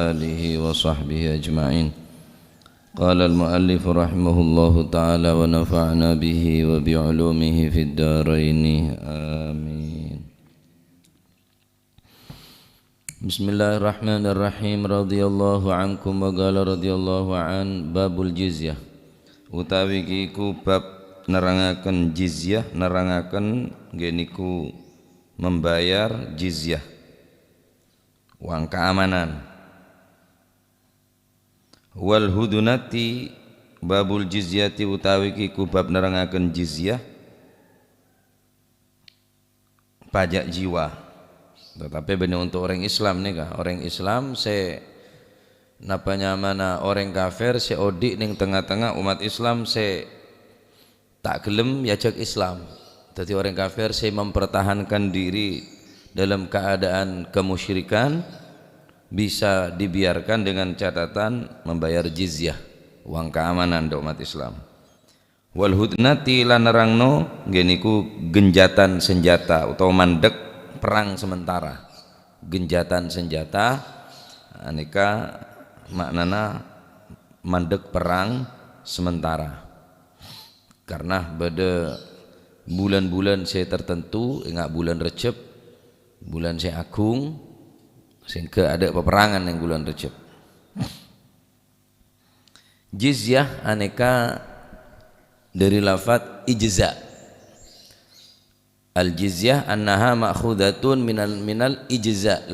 آله وصحبه أجمعين. قال المؤلف رحمه الله تعالى ونفعنا به وبعلومه في الدارين آمين. بسم الله الرحمن الرحيم. رضي الله عنكم وقال رضي الله عن باب الجزية. Utawi iku bab nerangaken jizyah, nerangaken geniku membayar jizyah, uang keamanan. Wal hudunati babul jizyati utawi iku bab nerangaken jizyah, pajak jiwa. Tetapi benar untuk orang Islam nih kah? Orang Islam napanya mana orang kafir odik ning tengah-tengah umat Islam tak gelem yajak Islam. Jadi orang kafir mempertahankan diri dalam keadaan kemusyrikan bisa dibiarkan dengan catatan membayar jizyah, uang keamanan do umat Islam. Wal hudnati lan nerangno geniku genjatan senjata atau mandek perang sementara. Genjatan senjata aneka maknana mandek perang sementara, karena pada bulan-bulan tertentu, ingat bulan Recep, bulan Agung, sehingga ada peperangan yang bulan Recep. Jizyah aneka dari lafaz ijza. Al jizyah annaha ma'khudatun minal ijza.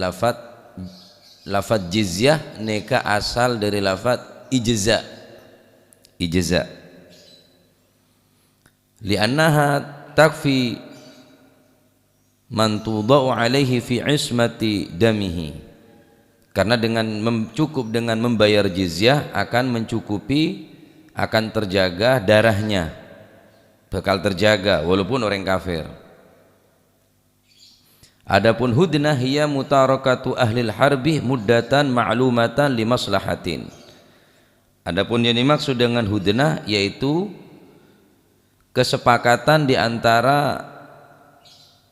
Lafaz jizyah neka asal dari lafaz ijza. Li'annaha takfi man tudau alaihi fi ismati damihi. Karena cukup dengan membayar jizyah akan mencukupi, akan terjaga darahnya, bakal terjaga walaupun orang kafir. Adapun hudnah hiya mutarakatu ahlil harbi muddatan ma'lumatan limaslahatin. Adapun yang dimaksud dengan hudnah yaitu kesepakatan di antara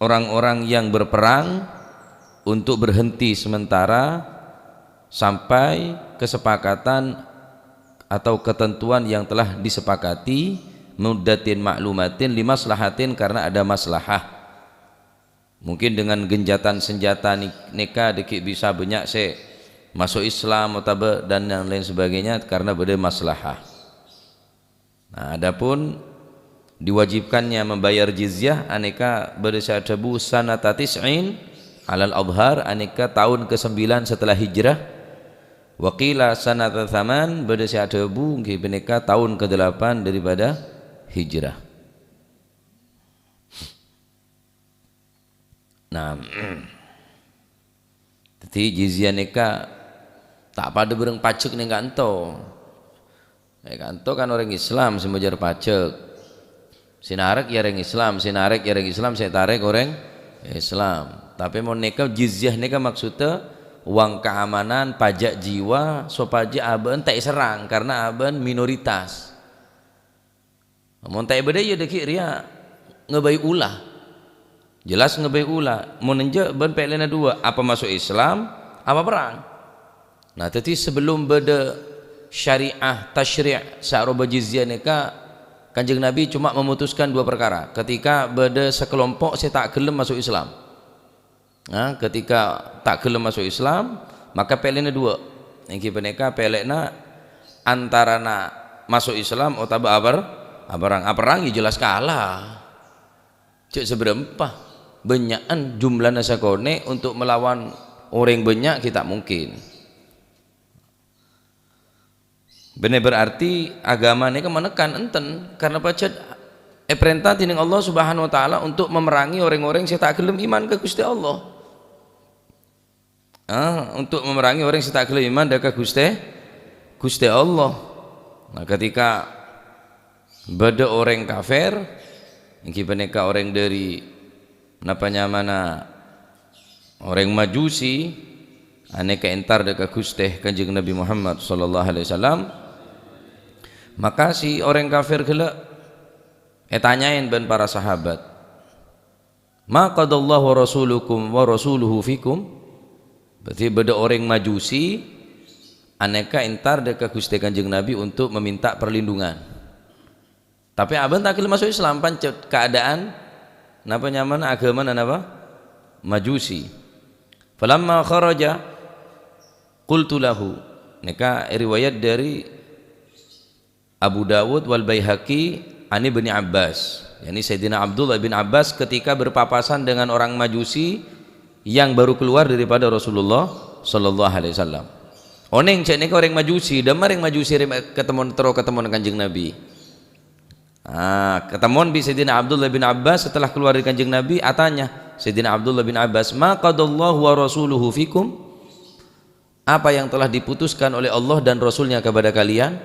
orang-orang yang berperang untuk berhenti sementara sampai kesepakatan atau ketentuan yang telah disepakati, muddatin ma'lumatin limaslahatin, karena ada maslahah. Mungkin dengan genjatan senjata nikah dikit bisa banyak masuk Islam atau dan yang lain sebagainya karena beda maslahah. Nah, adapun diwajibkannya membayar jizyah aneka berdasarkan sanata tis'in alal adhar, aneka tahun ke-9 setelah hijrah. Waqila sanata thaman berdasarkan aneka tahun ke-8 daripada hijrah. Nah, jadi jizyah neka tak pada bereng pajak nih kanto. Kanto kan orang Islam semujar pajak. Sinarek ya orang Islam, sinarek ya orang Islam, saya tarik orang Islam. Tapi mau neka jizyah neka maksudnya uang keamanan, pajak jiwa, supaya aben tak serang karena aben minoritas. Mau tak beda ya dekik ria ngebai ulah. Jelas ngebai ulah, mau nenjak ben pelena dua, apa masuk Islam, apa perang. Nah, jadi sebelum beda syariah tasyri' sa'roba jizyah neka, Kanjeng Nabi cuma memutuskan dua perkara. Ketika beda sekelompok saya tak gelem masuk Islam. Nah, ketika tak gelem masuk Islam, maka pelena dua. Yang kita pelena antara masuk Islam atau perang ya jelas kalah. Cek seberempah banyakan jumlah nasakone untuk melawan orang banyak kita mungkin. Benar berarti agama ini menekan enten karena baca perintah tining Allah Subhanahu wa taala untuk memerangi orang-orang yang tak gelem iman ke Gusti Allah. Untuk memerangi orang yang tak gelem iman ke Gusti Allah. Nah, ketika beda orang kafir, mereka orang dari mana orang majusi, aneka entar dekat Gusti Kanjeng Nabi Muhammad sallallahu alaihi wasallam, maka si orang kafir gelak tanyain ben para sahabat, ma qadallahu rasulukum wa rasuluhu fikum. Berarti beda orang majusi aneka entar deka Gusti Kanjeng Nabi untuk meminta perlindungan. Tapi abang tak masuk Islam pancet keadaan napa nyaman agama napa Majusi. Falamma kharaja qultu lahu, neka riwayat dari Abu Dawud wal Baihaqi ani bin Abbas, yakni Sayyidina Abdullah bin Abbas ketika berpapasan dengan orang Majusi yang baru keluar daripada Rasulullah sallallahu alaihi wasallam. Oneng cek neka orang Majusi, damar yang Majusi ketemu Kanjeng Nabi. Ketemu bi Sayyidina Abdullah bin Abbas setelah keluar dari Kanjeng Nabi, atanya Sayyidina Abdullah bin Abbas, "Ma qadallahu wa rasuluhu fikum?" Apa yang telah diputuskan oleh Allah dan Rasulnya kepada kalian?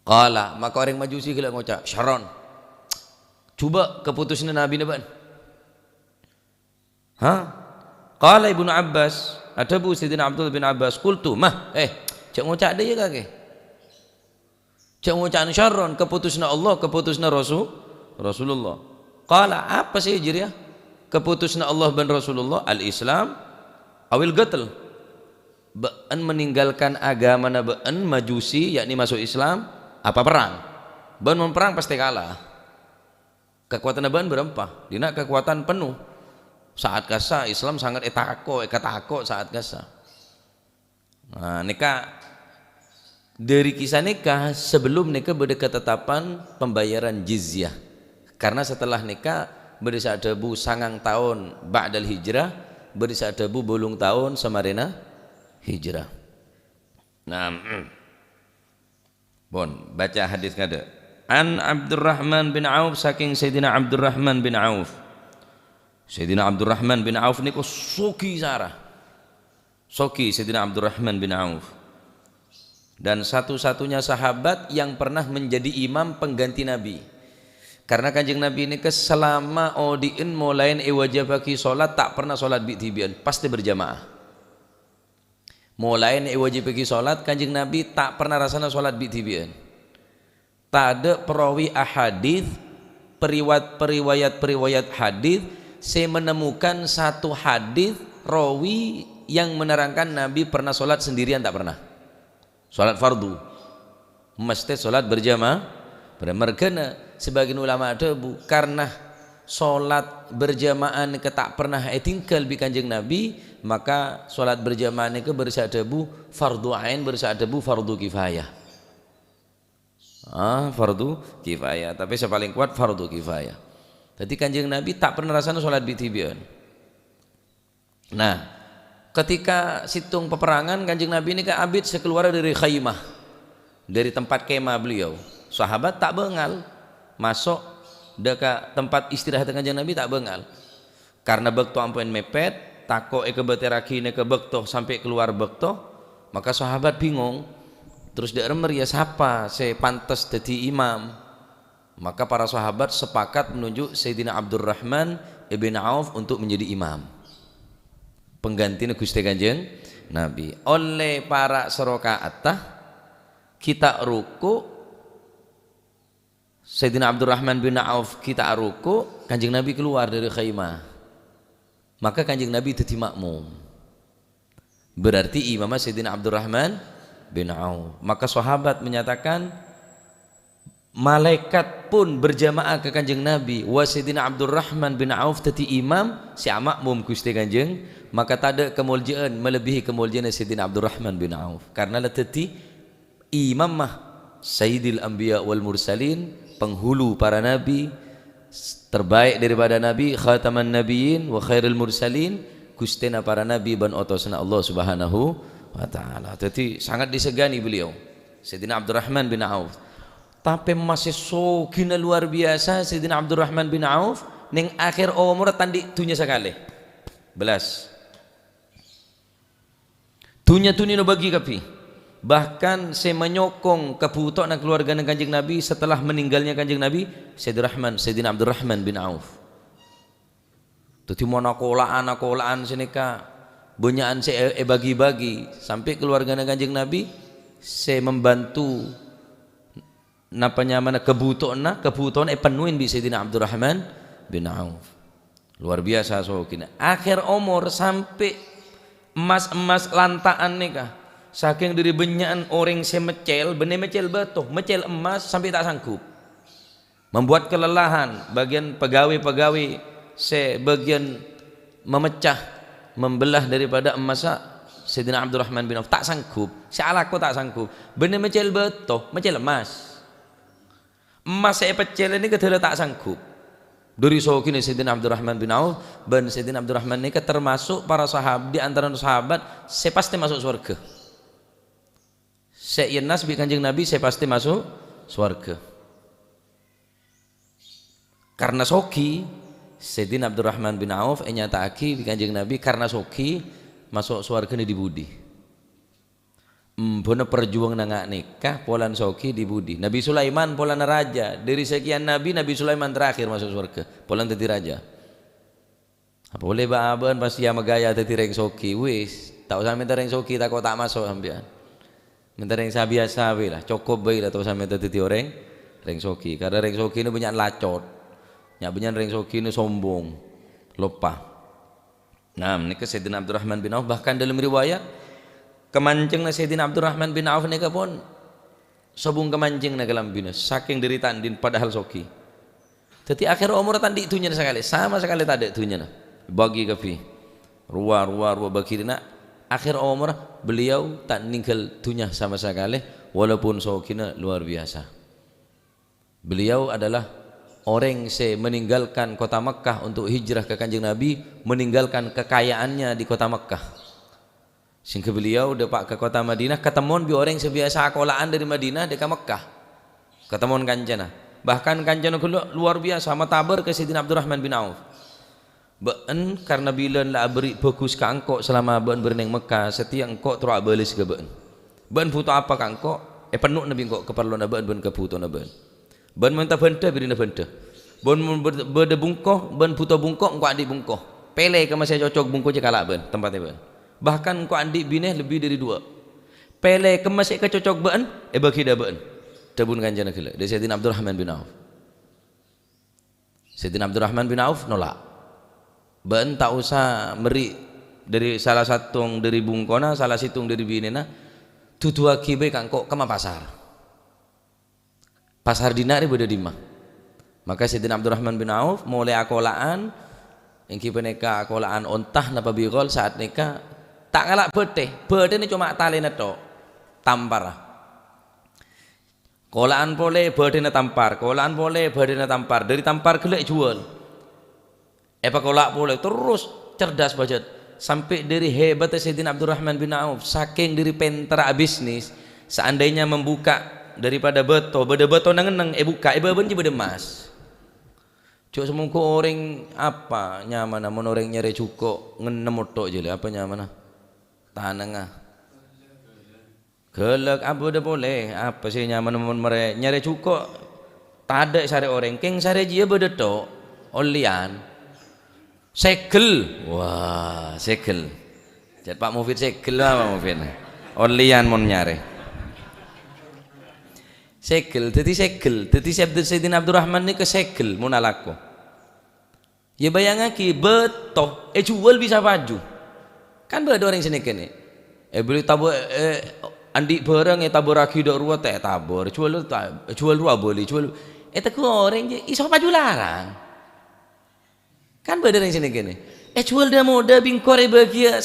Qala, maka orang Majusi gila ngucap, "Syaron. Coba keputusan Nabi naban." Qala Ibnu Abbas, ada bu Sayyidina Abdullah bin Abbas, "Qultu, mah, cak ngucap dia kage. Cak ngucap syaron, keputusan Allah, keputusan Rasulullah." Qala, apa sih jirya? Keputusan Allah dan Rasulullah, al-Islam awil gatal. Ba'an meninggalkan agama ba'an Majusi, yakni masuk Islam, apa perang? Ba'an memperang pasti kalah. Kekuatan ba'an berempah, dina kekuatan penuh. Saat kasa Islam sangat etako saat kasa. Nah, nikah dari kisah nikah sebelum nikah berketetapan pembayaran jizyah. Karena setelah nikah berisa debu sangang tahun ba'dal hijrah, berisa debu bolong tahun samarina hijrah. Nah, bon baca hadis kada. An Abdurrahman bin Auf, saking Sayyidina Abdurrahman bin Auf. Sayyidina Abdurrahman bin Auf niku soki sarah. Soki Sayyidina Abdurrahman bin Auf. Dan satu-satunya sahabat yang pernah menjadi imam pengganti Nabi. Karena Kanjeng Nabi ini selama odiin mulain wajibaki salat tak pernah salat bi'tibian, pasti berjamaah. Mulain wajibaki salat Kanjeng Nabi tak pernah rasana salat bi'tibian. Tak ada perawi ahadits, periwayat hadis saya menemukan satu hadis rawi yang menerangkan Nabi pernah salat sendirian, tak pernah. Salat fardu mesti salat berjamaah. Mergana sebagian ulama ada bu, karena salat berjamaah ke tak pernah tinggal bi Kanjeng Nabi, maka salat berjamaah ke bersada bu fardu ain, bersada bu fardu kifayah. Fardu kifayah, tapi yang paling kuat fardu kifayah. Jadi Kanjeng Nabi tak pernah rasanya salat bitibian. Nah, ketika situng peperangan Kanjeng Nabi ini ke abid sekeluar dari khaymah, dari tempat kemah beliau. Sahabat tak bengal masuk dekat tempat istirahat Kanjeng Nabi, tak bengal. Karena bekto ampun mepet, tako ke beteraki ke bekto sampai keluar bekto, maka sahabat bingung. Terus dia remer ya siapa saya pantas jadi imam. Maka para sahabat sepakat menunjuk Sayyidina Abdurrahman ibn Auf untuk menjadi imam, pengganti Gusti Kanjeng Nabi. Oleh para serokaatah kita ruku, Sayyidina Abdurrahman bin Auf kita ruku, Kanjeng Nabi keluar dari khaymah, maka Kanjeng Nabi jadi makmum, berarti imamnya Sayyidina Abdurrahman bin Auf. Maka sahabat menyatakan malaikat pun berjamaah ke Kanjeng Nabi, wa Sayyidina Abdurrahman bin Auf jadi imam, si makmum Gusti Kanjeng, maka tak ada kemuliaan melebihi kemuliaan Sayyidina Abdurrahman bin Auf. Karena leteti imam mah Sayyidil Anbiya wal Mursalin, penghulu para nabi, terbaik daripada nabi, khataman nabiyyin wa khairul mursalin, gustena para nabi ban otosna Allah Subhanahu wa taala. Jadi sangat disegani beliau Sayyidina Abdurrahman bin Auf. Tapi masih sogina luar biasa Sayyidina Abdurrahman bin Auf ning akhir umur tandi dunia sekali belas dunia no bagi kapi. Bahkan saya menyokong kebutuhan keluarga Kanjeng Nabi setelah meninggalnya Kanjeng Nabi, Sayyidina Abdurrahman bin Auf. Jadi mana kolaan seneka banyaan saya bagi-bagi sampai keluarga Kanjeng Nabi saya membantu napanya mana kebutuhan penuhin bi Sayyidina Abdurrahman bin Auf. Luar biasa sokina. Akhir umur sampai emas lantaan nikah. saking dari benyakan orang semecel benih mecel betuh mecel emas sampai tak sanggup, membuat kelelahan bagian pegawai-pegawai sebagian memecah membelah daripada emas Sayyidina Abdurrahman bin Auf tak sanggup, sialaku tak sanggup benih mecel betuh mecel emas saya pecel ini kedua tak sanggup dari sokin Sayyidina Abdurrahman bin Auf dan Sayyidina Abdurrahman ini termasuk para sahabat di antara sahabat saya pasti masuk surga. Saya nas bi Kanjeng Nabi saya pasti masuk surga. Karena soki Sayyidina Abdurrahman bin Auf nyataki bi Kanjeng Nabi karena soki masuk surga ini di budi. Bono perjuang nangak nikah polan soki di budi. Nabi Sulaiman polan raja. Dari sekian nabi Sulaiman terakhir masuk surga. Polan tadi raja. Apa boleh baaban pasti ya magaya tadi reng soki. Wis, tak usah minta reng soki tak kok tak masuk sampean. Minta reng biasa we lah, cukup bae lah tak usah minta tadi orang reng soki. Karena reng soki ini banyak lacot. Nya banyak reng soki ini sombong. Lupa. Nah, ini ke Sayyidina Abdurrahman bin Auf bahkan dalam riwayat kemancing na Sayyidina Abdurrahman bin Auf nika pun sobung kemancing na kalam binas saking deritaan din padahal soki. Jadi akhir umur tadi itunya sekali sama sekali tak ada itunya bagi kafi ruah bagi dina akhir umur beliau tak ninggal tunya sama sekali walaupun sokina luar biasa. Beliau adalah orang yang meninggalkan kota Mekkah untuk hijrah ke Kanjeng Nabi, meninggalkan kekayaannya di kota Mekkah. Sehingga beliau dapat ke kota Madinah, ketemuan bi orang sebiasa akolaan dari Madinah dekat Mekkah. Ketemuan kancana. Bahkan kancana luar biasa matabar ke Sayyidina Abdurrahman bin Auf. Beun karena bila lah beri bagus ka engkau selama beun berenang Mekkah, setiap engkau terus balis ke beun. Beun butuh apa ka engkau? Penuh nabi engkau keperluan beun kebutuhan beun. Beun minta benda beri benda. Beun berde bungkoh, beun butuh bungkoh engkau adik bungkoh. Pele ke masih cocok bungkoh je kalak beun tempatnya beun. Bahkan engkau adik bineh lebih dari 2. Pele ke masih kecocok beun, bagi dah beun. Tabun kanjana gila. Dari Sayyidina Abdurrahman bin Auf. Sayyidina Abdurrahman bin Auf nolak. Ben tak usah meri dari salah satu dari bungkona, salah situng dari binena, tutua kibe kangko kema pasar dinari beda dimah. Maka Sayyidina Abdurrahman bin Auf mulai akolaan, yang kibe neka akolaan ontah napa bigol saat neka tak kalak bete ini cuma tali neto tampar. Kolaan boleh bede na tampar, kolaan boleh bede na tampar, dari tampar gelek jual. Kolak boleh terus cerdas budget sampai dari hebatnya Sayyidina Abdurrahman bin Auf saking dari pentera bisnis seandainya membuka daripada beto nangeneng buka ben je bede emas cuk semungko orang apa nyaman namun orang nyari cuko ngenem otok je apa nyaman tanengah gelek apa udah boleh apa sih nyaman namun mereka nyari cuko tak ada sare orang keng sare je bede tok olian segel, wah segel. Jadi Pak Mufid segel lah Pak Mufid. Onlian mon nyare. Segel, jadi segel. Jadi Sayyidina Abdurrahman ini ke segel mon alako. Ya bayangake beto, jual bisa baju. Kan ada orang sini kene. Beli tabur andi barang tabur lagi dok ruwet tabur. Jual ruwet boleh jual. Ku orang je iso baju larang. Kan beda yang sini gini. Jual dah muda bingkor bagi 1.000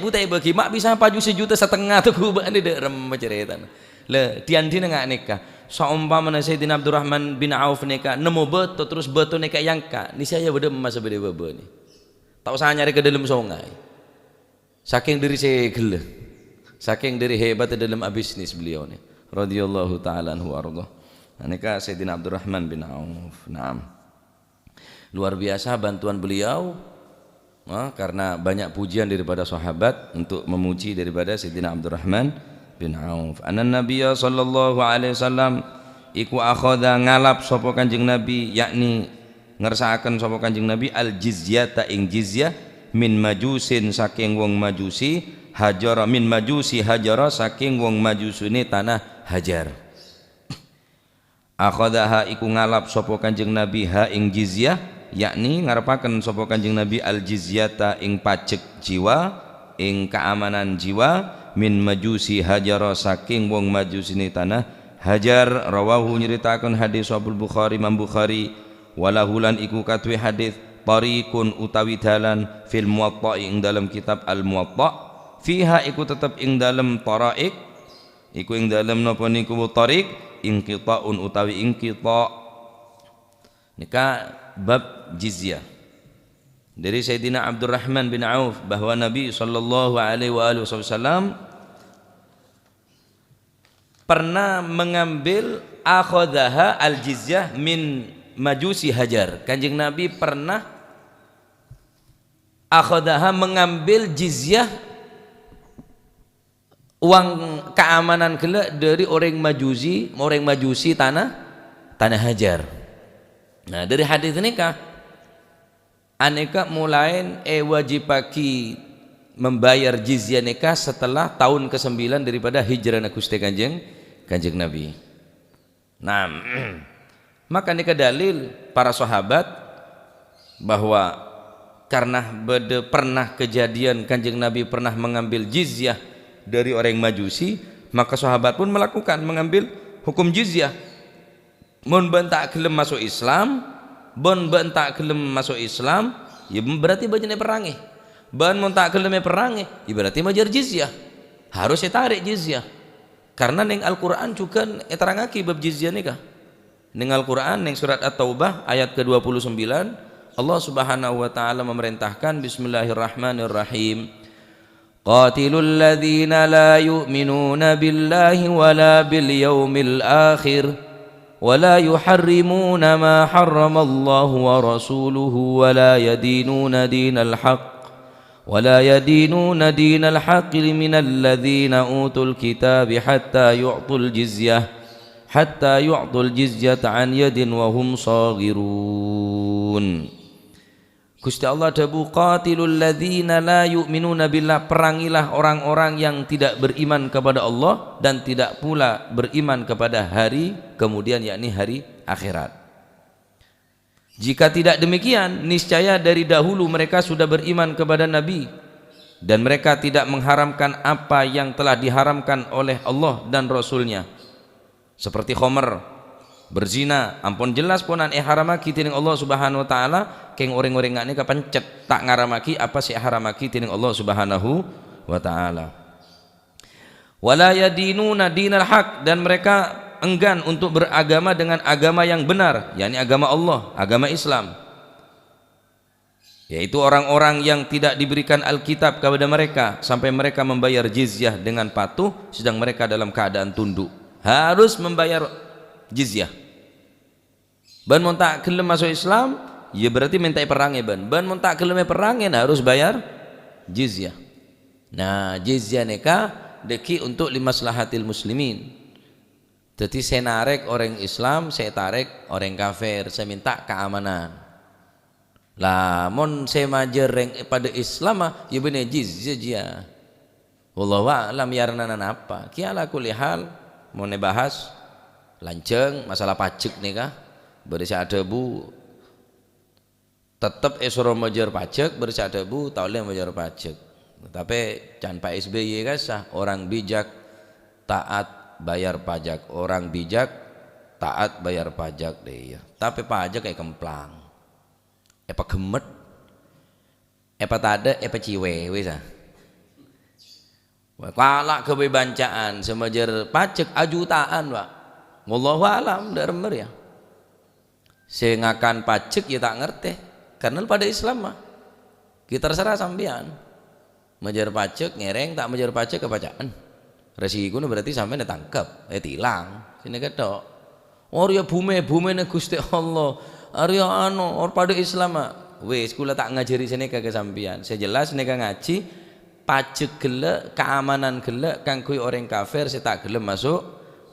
tak bagi mak bisa paju 1,5 juta tuh kubah ni dah rem cerita. Le tian-tian ngak nikah. Saumpama Sayyidina Abdurrahman bin Auf nikah nemu beto terus beto nikah yangka. Ni saya beda masa beda bebe ni. Tak usah nyari ke dalam sungai. Saking diri segel. Saking diri hebat dalam bisnis beliau ni. Radhiyallahu taala anhu warḍah. Nikah Sayyidina Abdurrahman bin Auf. Naam. Luar biasa bantuan beliau karena banyak pujian daripada sahabat untuk memuji daripada Sayyidina Abdurrahman bin Auf. Anan Nabiya sallallahu alaihi wasallam iku akhadha ngalap sapa Kanjeng Nabi yakni ngersakaken sapa Kanjeng Nabi al jizyata ing jizyah min majusin saking wong majusi hajara min majusi hajara saking wong majusune tanah Hajar. Akhadha iku ngalap sapa Kanjeng Nabi ha ing jizyah yakni ngarepaken sapa Kanjeng Nabi al jizyata ing pajak jiwa ing keamanan jiwa min majusi Hajar saking wong majusine tanah Hajar. Rawahu nyeritakan hadis Abul Bukhari Imam Bukhari walahulan iku katwe hadis tariqun utawi dalan fil Muwatta ing dalam kitab Al Muwatta fiha iku tetep ing dalam taraik iku ing dalam napa niku tariq inqita'un utawi inqita' nika bab jizyah dari Sayyidina Abdurrahman bin Auf bahwa Nabi sallallahu alaihi wasallam pernah mengambil akhadhaha al jizyah min majusi Hajar. Kanjeng Nabi pernah akhadhaha mengambil jizyah uang keamanan gila dari orang majusi tanah Hajar. Nah dari hadis ini kah aneka mulai wajibaki membayar jizyah nikah setelah tahun ke-9 daripada hijrah Gusti Kanjeng Nabi. Nah maka nikah dalil para sahabat bahwa karena pernah kejadian Kanjeng Nabi pernah mengambil jizyah dari orang majusi, maka sahabat pun melakukan mengambil hukum jizyah. Mun bentak gelem masuk Islam, ya berarti bajane perangi. Ban mun tak gelem perangi, ya berarti majar jizyah. Harus tarik jizyah. Karena ning Al-Qur'an juga terangake bab jizyah nikah. Ning Al-Qur'an ning surat At-Taubah ayat ke-29 Allah Subhanahu wa taala memerintahkan bismillahirrahmanirrahim. Qatilul ladzina la yu'minuna billahi wala bil yaumil akhir wala yuharrimuna ma harramallahu wa rasuluhu wala yadinuna dinal haqqi minal ladzina utul kitab hatta yu'tul jizyata an yadin wa hum saghirun. Gusti Allah dabu qatilul ladzina la yu'minuna billah, perangilah orang-orang yang tidak beriman kepada Allah dan tidak pula beriman kepada hari kemudian yakni hari akhirat. Jika tidak demikian niscaya dari dahulu mereka sudah beriman kepada Nabi dan mereka tidak mengharamkan apa yang telah diharamkan oleh Allah dan Rasulnya seperti khamr, berzina, ampun jelas ponan haramaki tining Allah Subhanahu wa taala keng orang-orang ngane kapencet tak ngaramaki apa sih haramaki tining Allah Subhanahu wa taala. Wala yadinuna dinal haq, dan mereka enggan untuk beragama dengan agama yang benar, yakni agama Allah, agama Islam. Yaitu orang-orang yang tidak diberikan Alkitab kepada mereka sampai mereka membayar jizyah dengan patuh sedang mereka dalam keadaan tunduk. Harus membayar jizyah. Ban mun tak gelem masuk Islam, ya berarti minta perangi ban. Ban mun tak gelem perangi harus bayar jizyah. Nah, jizyah nikah deki untuk limaslahatil muslimin. Jadi saya narik orang Islam, saya tarik orang kafir, saya minta keamanan. Lah, mun saya majer pada Islam ya bener jizyah. Wallahu a'lam yarna apa. Kiala kulihal mau bahas lanceng masalah pajak nih kah berisi ada bu tetap esoro majar pajak berisi ada bu tahulah majar pajak tapi jangan Pak SBY kan sah orang bijak taat bayar pajak, orang bijak taat bayar pajak deh ya. Tapi pajak kayak kemplang apa gemet apa tada apa ciwe wisa kalau kebebancaan semajar pajak ajutaan pak wallahu alam darmer ya saya ngakan pajak ya tak ngerti karena pada Islam mah kita terserah sampean majar pajak ngereng tak majar pajak kepacaan resiko berarti sampean ditangkap tilang sini ketok ya bume ne Gusti Allah arya or pada Islam mah wis kula tak ngajari sini kagak sampean saya jelas nek ngaji pajak gelek keamanan gelek kanggo orang kafir saya tak gelem masuk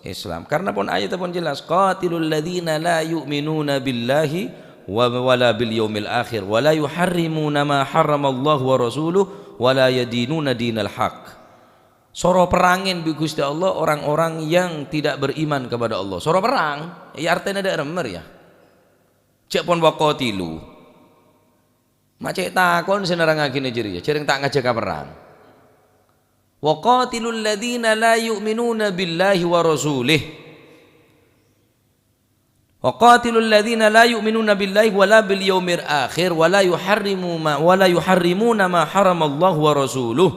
Islam karena pun ayat pun jelas qatilul ladzina la yu'minuna billahi wala bil yaumil akhir wala yuharrimuna ma harramallahu wa rasuluhu wala yadinuna dinal haq. Soro perangin bi Gusti Allah orang-orang yang tidak beriman kepada Allah. Soro perang ya artinya ada remer ya cek pun waqatilu macek takon senerang ngene jeri cereng tak ngajak perang wa qatilul ladzina la yu'minuna billahi wa rasulih wa qatilul ladzina la yu'minuna billahi wala bil yaumil akhir wala yuharrimuna ma haramallahu wa rasuluh.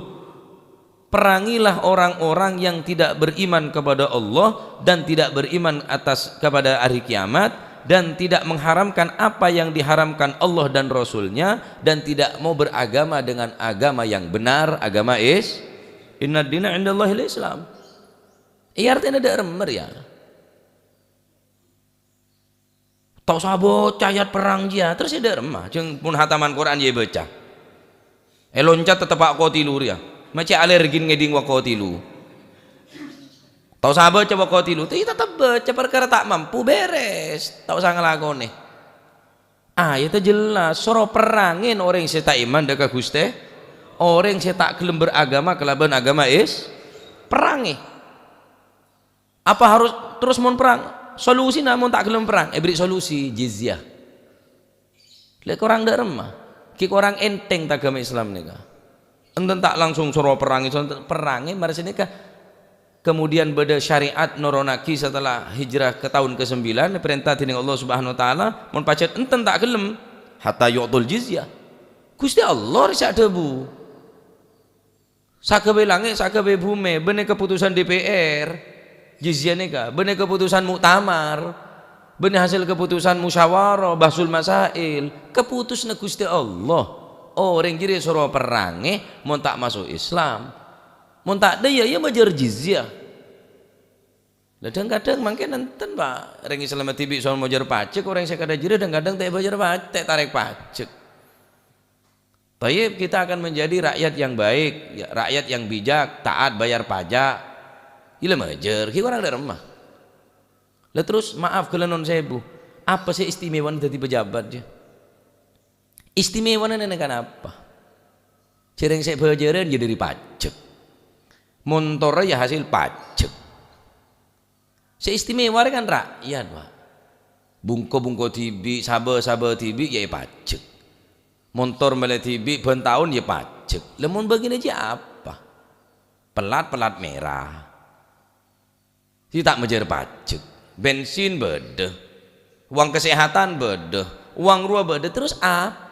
Perangilah orang-orang yang tidak beriman kepada Allah dan tidak beriman kepada hari kiamat dan tidak mengharamkan apa yang diharamkan Allah dan Rasulnya dan tidak mau beragama dengan agama yang benar, agama inna dina indallahil Islam. Iya artinya ada remer ya. Tahu sabot ayat perang dia terus ada remah jeung pun hataman Quran dia baca. Loncat tetep pak kotilur ya. Macam alergin ngeding wa kotilu. Tahu sahabat coba kotilu, tapi tetap baca perkara tak mampu beres. Tahu sang ngelakone. Itu jelas. Soro perangin orang yang tak iman dekat Gusti. Orang yang tak gelem beragama kelaban agama perangi. Apa harus terus mau perang? Solusi namun tak gelem perang. Beri solusi jizyah. Lek orang dak remah. Ki orang enteng tak agama Islam nika. Enten tak langsung suruh perangi mari sini kah kemudian beda syariat nuronaki setelah hijrah ke tahun ke-9 perintah dening Allah Subhanahu wa taala mun pacet enten tak gelem hatta yu'tul jizyah. Gusti Allah risak debu sakebe langit sakebe bumi bener keputusan DPR jizyah nika bener keputusan muktamar bener hasil keputusan musyawarah bahsul masail keputusna Gusti Allah. Orang kiri suruh perangi mau tak masuk Islam mau tak ada ya majar jizyah. Kadang-kadang mungkin nenten pak orang Islam tibi soal majar pajak orang saya kada jira kadang-kadang tak majar pajak tak tarik pajak. Tapi kita akan menjadi rakyat yang baik rakyat yang bijak taat bayar pajak ila majar kita orang ada remah. Lah terus maaf kalau non sebu apa sih istimewa jadi pejabat dia istimewanya nenek apa? Cereng saya bajaran jadi dari pajak, motor ya hasil pajak. Seistimewa kan rakyat pak. Bungko tibi, sabar tibi ya pajak. Motor mele tibi ben tahun ya pajak. Lemon begini aja apa? Pelat merah. Si tak menjar pajak. Bensin beda, uang kesehatan beda, uang ruah beda terus apa?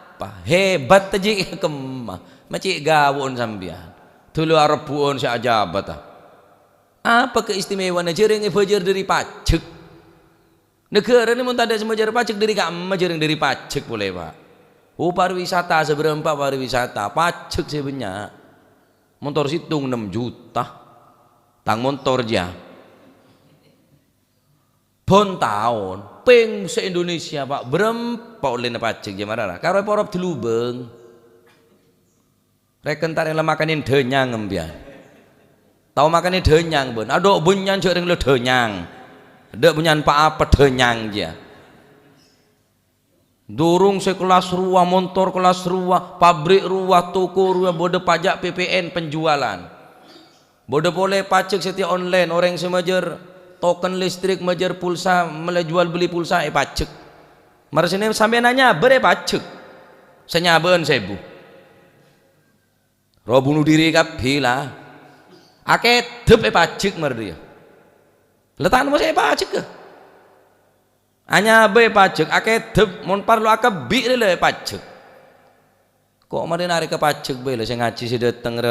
Hebat aja kemah macam gawon sambian dulu arbuon si ajabat apa keistimewaan jering bajar dari pajak negara ini mau tak ada semuanya pajak dari kamu jering dari pajak boleh pak pariwisata seberapa pariwisata pajak sebenarnya motor situng 6 juta tang motor aja bon tahun peng se-Indonesia pak berempat oleh pajak jamarara karo porop di Lubeng rekentar yang makanin denyang embian tahu makanin denyang ben adok bunyan jering le denyang ada bunyan pak apa denyang dia durung sekelas ruah motor kelas ruah pabrik ruah toko ruah bode pajak PPN penjualan bode boleh pajak setiap online orang semajer token listrik majar pulsa mulai jual beli pulsa pajak mari sini sampai nanya bere pajak senyaben sebu roh bunuh diri kabeh lah akeh dep pajak mari dia letan mo pajak ke hanya be pajak akeh dep mon parlo akabi le pajak kok mari narik ke pajak be lah sing ngaji si dateng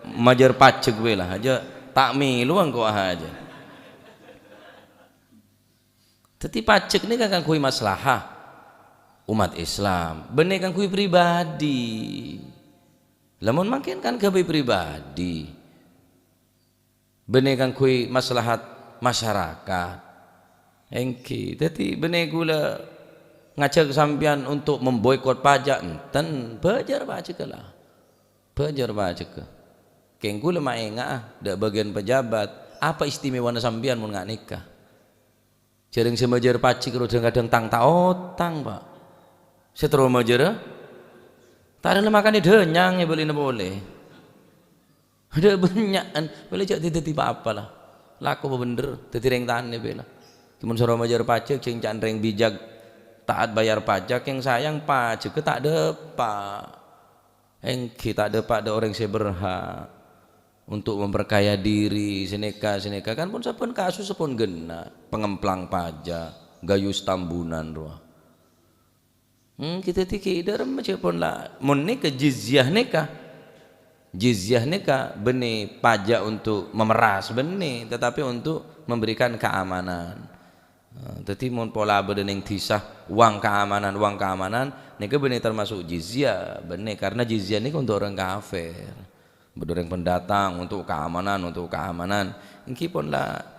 majar pajak be lah aja tak miluan kok aja. Tapi pajak ini kan kui maslahah umat Islam bener kan kui pribadi lamun makin kan kui pribadi bener kan kui maslahat masyarakat engki jadi bener gula ngajak sampean untuk memboikot pajak enten bajar pajak lah bajar pajak keng gula maenga dak bagian pejabat apa istimewa sampean mun ngak nikah jaring semajar pajak kadang-kadang tang taotang pak seteru majar tak ada makan denyang ya boleh ada banyakan boleh jadi tiba apa lah laku bener jadi reng tane bela cuman suruh majar pajak cing candreng bijak taat bayar pajak yang sayang pajak tak ada pak engki tak ada pak ada orang saya berhak untuk memperkaya diri sineka kan pun sapun kasus sapun gena pengemplang pajak gayus tambunan ruah kita tiki dalam macam pun lah mun neka jizyah neka benih pajak untuk memeras benih tetapi untuk memberikan keamanan tetapi mun pola bedeneng tisah uang keamanan neka benih termasuk jizyah benih karena jizyah ini untuk orang kafir berdorong pendatang untuk keamanan ini pun lah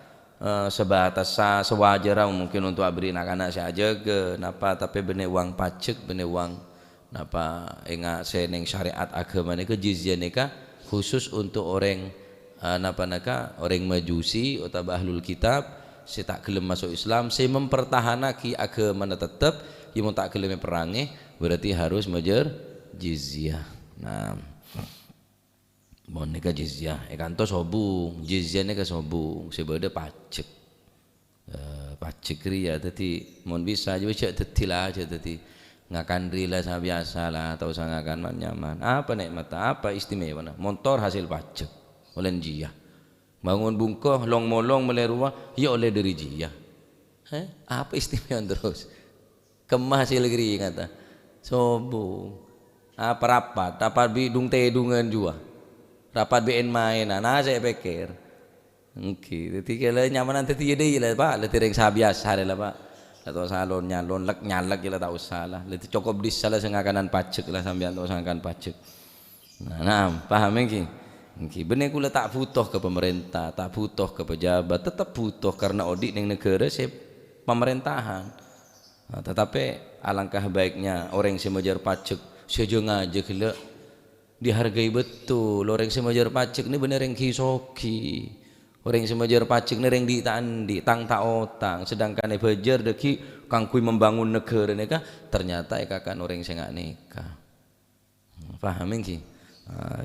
sebatas sewajarnya mungkin untuk beri anak-anak saja ke napa tapi benih uang pajak benih uang napa ingat seneng syariat agama ini jizyah neka khusus untuk orang orang majusi atau ahlul kitab si tak gelem masuk Islam si mempertahankan agama tetap yang tak gelem perangi berarti harus majer jizyah nah bon neka jizyah kanto sobung jizyah neka sobung sebeda pajak pajak ria tadi mon bisa juga cek detilah aja tadi ngakan rila sama biasa lah atau sangakan nyaman apa nikmat apa istimewa motor hasil pajak oleh jizyah bangun bungkoh long molong mulai rumah ya oleh dari jizyah apa istimewa terus kemah hasil geri kata sobung apa rapat bidung tedungan juga rapat BN main nah saya pikir oke jadi kalau nyaman nanti dia lah pak letih ring sabias hari lah pak atau salon nyalon nyalak kita tak usah lah letih cukup di salah sengakanan pajak lah sambil atau sengakanan pajak nah paham ini bener kula tak butuh ke pemerintah tak butuh ke pejabat tetap butuh karena audit yang negara saya pemerintahan tetapi alangkah baiknya orang yang mengejar pajak sejauh aja gila dihargai betul orang yang mengejar pajak ini bener yang kisoki orang yang mengejar pajak ini yang ditandi tang tak otang sedangkan yang bejar deki kangkui membangun negara ini ternyata kan orang yang nggak nikah paham ini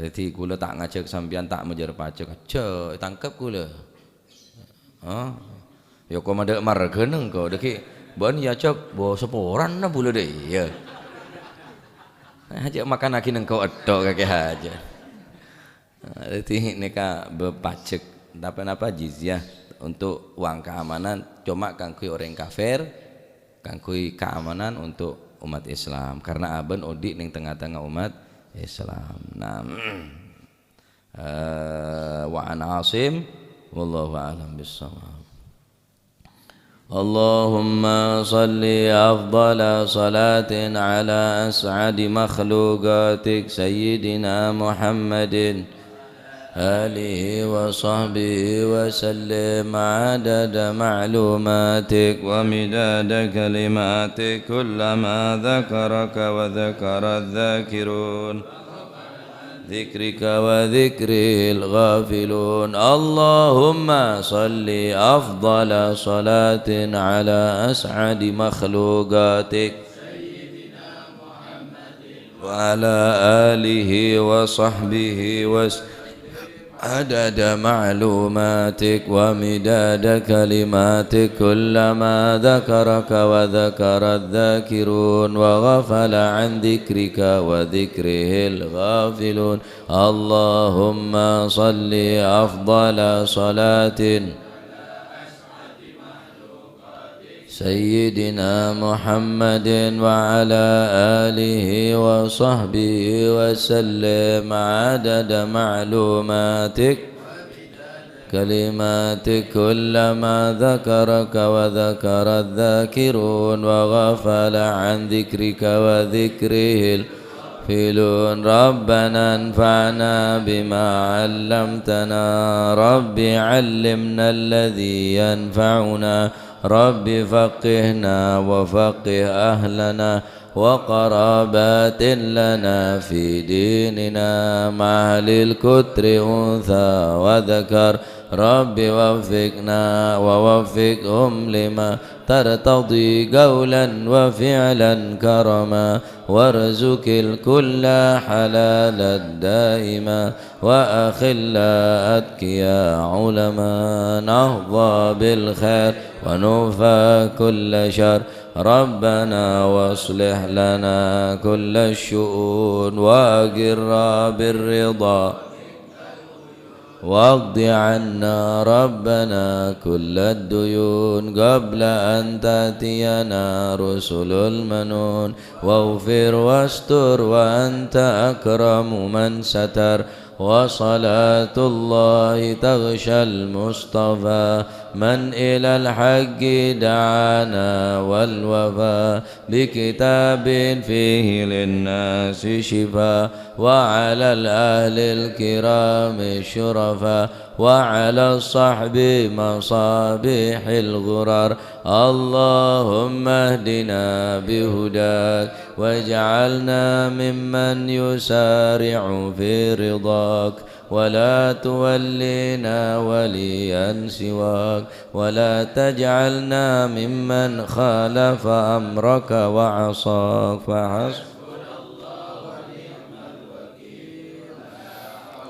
jadi kula tak ngajak sampean tak mengejar pajak aja tangkap kula ya kok ada margeneng kok deki bon ya cok bawa seporan nah bulu deh ya aja makan lagi nengkau edok kakek aja jadi neka berpajak tapi apa jizyah untuk uang keamanan cuma kangkui orang kafir kangkui keamanan untuk umat Islam karena aben audit ning tengah-tengah umat Islam wa an Asim wallahu a'lam bissawab Allahumma salli afdala salatin ala as'adi makhluqatik Sayyidina Muhammadin alihi wa sahbihi wa sallim adada ma'lumatik wa midada kalimatik kullama dhakaraka wa dhakara dhakirun ذكرك وذكره الغافلون اللهم صل أفضل صلاة على أسعد مخلوقاتك سيدنا محمد وعلى آله وصحبه عدد معلوماتك ومداد كلماتك كلما ذكرك وذكر الذاكرون وغفل عن ذكرك وذكره الغافلون اللهم صل أفضل صلاة سيدنا محمد وعلى آله وصحبه وسلم عدد معلوماتك كلماتك كلما ذكرك وذكر الذاكرون وغفل عن ذكرك وذكره الغافلون ربنا انفعنا بما علمتنا رب علمنا الذي ينفعنا رب فقهنا وفقه أهلنا وقرابات لنا في ديننا مع للكتر أنثى وذكر رب وفقنا ووفقهم لما ترتضي قولا وفعلا كرما وارزق الكل حلالا دائما وأخلا أتقيا علماء نهضى بالخير ونوفى كل شر ربنا واصلح لنا كل الشؤون وأقر بالرضا واقض عنا ربنا كل الديون قبل أن تأتينا رسل المنون واغفر واستر وأنت أكرم من ستر وصلاة الله تغشى المصطفى من إلى الحق دعانا والوفاء بكتاب فيه للناس شفاء وعلى الأهل الكرام الشرفاء وعلى الصحب مصابيح الغرر اللهم اهدنا بهداك واجعلنا ممن يسارع في رضاك ولا تولينا وليا سواك ولا تجعلنا ممن خالف أمرك وعصاك فحسبنا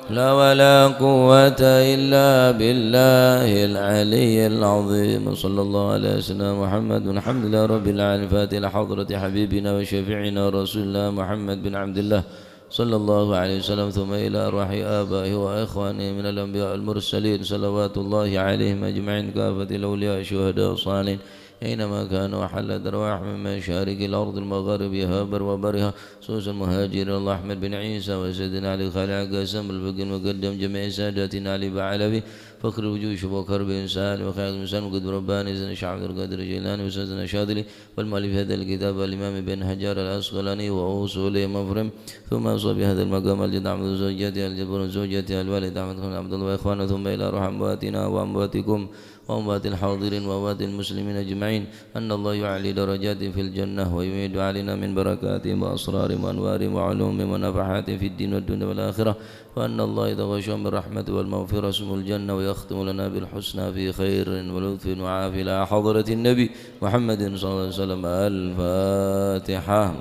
لا ولا قوة إلا بالله العلي العظيم صلى الله عليه وسلم محمد الحمد لله رب العالمين فاتح حضرة حبيبنا وشفيعنا رسول الله محمد بن عبد الله صلى الله عليه وسلم ثم إلى أرواح آبائه وإخوانه من الأنبياء المرسلين صلوات الله عليهم أجمعين كافة الأولياء الشهداء الصالحين أينما كانوا حلت أرواح من مشارق الأرض المغاربها بر وبرها سوس المهاجر الله أحمد بن عيسى وسيدنا علي خالع قاسم الفقه المقدم جميع ساداتنا علي بعلبي فخر الوجوش وكرب إنسان وخير إنسان وقد رباني زن شعب القادر الجيلاني وسيدنا شاذلي والمؤلف هذا الكتاب الإمام بن حجار الأسقلاني وأصول مفرم ثم أصاب بهذا المقام الجد عبد زوجته الجبر زوجته الوالد أحمد بن عبد الله وإخوانه ثم إلى روح أمواتنا وأمواتكم وأموات الحاضرين وأموات المسلمين أجمعين أن الله يعلي درجات في الجنة ويميد علينا من بركاتهم وأسرارهم وأنوارهم وعلومهم ونفحات في الدين والدنيا والآخرة وأن الله يتغشى بالرحمة والمغفرة اسم الجنة ويختم لنا بالحسنى في خير ولطف وعافية إلى حضرة النبي محمد صلى الله عليه وسلم الفاتحة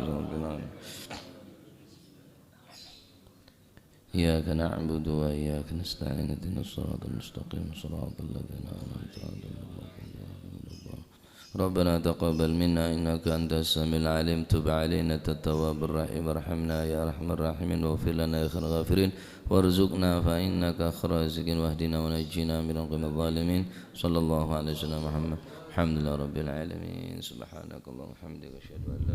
إياك نعبد وإياك نستعين اهدنا الصراط المستقيم صراط الذين أنعمت عليهم ربنا تقبل منا إنك أنت السميع العليم تب علينا أنت التواب الرحيم ارحمنا يا أرحم الراحمين واغفر لنا يا خير الغافرين وارزقنا فإنك خير الرازقين واهدنا ونجنا من القوم الظالمين صلى الله عليه وسلم محمد الحمد لله رب العالمين سبحانك اللهم وبحمدك أشهد أن لا